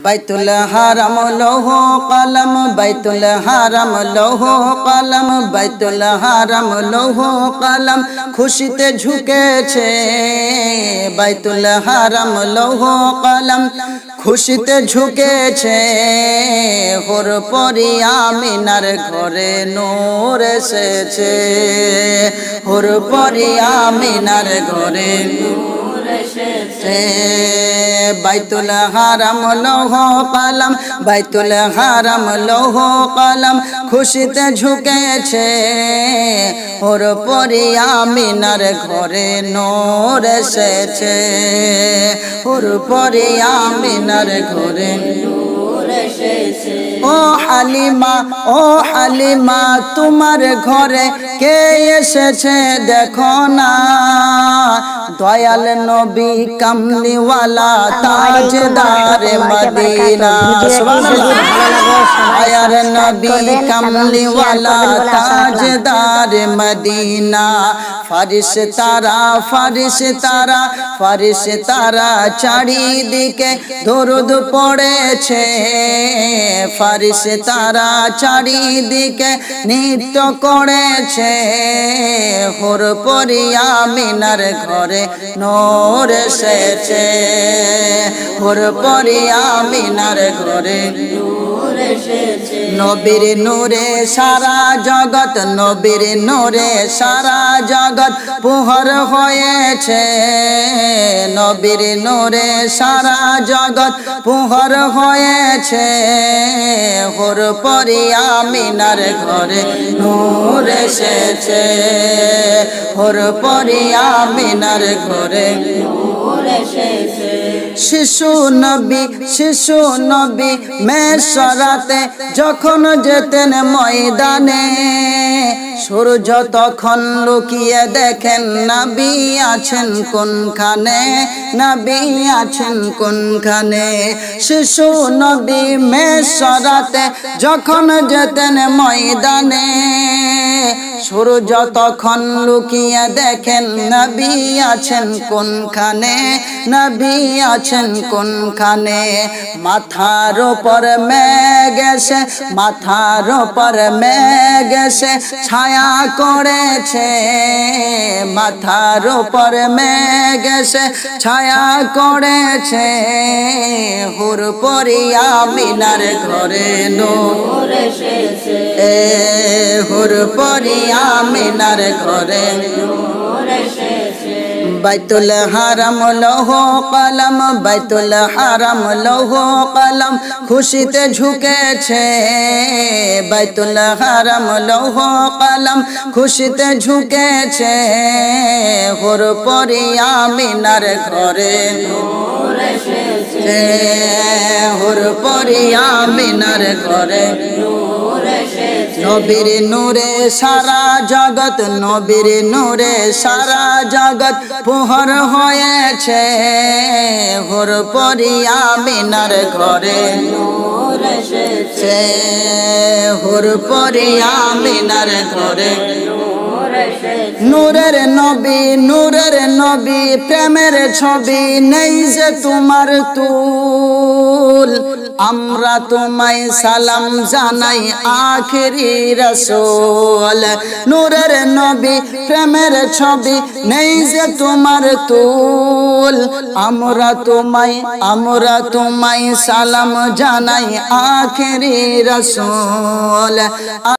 बैतुल हरम लोहो कलम, बैतुल हरम लोहो कलम, बैतुल हरम लोहो कलम खुशिते झुकेছে। बैतुल हरम लोहो कलम খুশিতে ঝুঁকেছে। হোর পরি আমিনার ঘরে নূর এসেছে। হোর পরি আমিনার ঘরে নূর এসেছে। বাইতুল হারাম লৌহ কলম, বাইতুল হারাম লৌহ কলম খুশিতে ঝুঁকেছে। হোর পরি আমিনার ঘরে নূর এসেছে। হোর পরি আমিনার ঘরে নূর এসেছে। ও হালিমা, ও হালিমা তোমার ঘরে কে এসেছে দেখো না। দয়াল নবী কামলিওয়ালা তাজদার মদিনা। সুবহানাল্লাহ। দয়াল নবী কামলিওয়ালা তাজদার মদিনা। ফারিশতারা, ফারিশতারা, ফারিশতারা চারিদিকে দরুদ পড়েছে। ফারিশতারা চারিদিকে নৃত্য করেছে। হোর পরি আমিনার ঘরে নূর এসেছে। হোর পরি আমিনার ঘরে নূর এসেছে। নবীর নূরে সারা জগৎ, নবীর নূরে সারা জগৎ পুহর হয়েছে। নবীর নূরে সারা জগৎ পুহর হয়েছে। হোর পরি আমিনার ঘরে নূর এসেছে। হোর পরি আমিনার ঘরে নূর এসেছে। শিশু নবী, শিশু নবী মেশরাতে যখন যেতেন ময়দানে, সূর্য তখন লুকিয়ে দেখেন নবী আছেন কোনখানে, নবী আছেন কোনখানে। শিশু নবী মেশরাতে যখন যেতেন ময়দানে, সূর্য তখন লুকিয়ে দেখেন নবী আছেন কোনখানে, নবী আছেন কোনখানে। মাথার উপর মেঘ এসে, মাথার উপর মেঘ এসে ছায়া করেছে। মাথার উপর মেঘ এসে ছায়া করেছে। হুর পরি আমিনার ঘরে নূর এসেছে। হুর পরি আমিনার ঘরে নূর এসেছে। বাইতুল হারাম লৌহ কলম, বাইতুল হারাম লৌহ কলম খুশিতে ঝুঁকেছে। বাইতুল হারাম লৌহ কলম খুশিতে ঝুঁকেছে। হোর পরি আমিনার ঘরে নূর এসেছে। হোর পরি আমিনার ঘরে নূর এসেছে। নবীর নূরে সারা জগৎ, নবীর নূরে সারা জগৎ পুহর হয়েছে। হোর পরি আমিনার ঘরে নূর এসেছে। হোর পরি আমিনার ঘরে নূর এসেছে। নূরের নবী, নূরের নবী প্রেমের ছবি নেই যে তোমার তুল। আমরা তোমায় সালাম জানাই আখেরি রাসূল। নূরের নবী প্রেমের ছবি নেই যে তোমার তুল। আমরা তোমায় সালাম জানাই আখেরি রাসূল।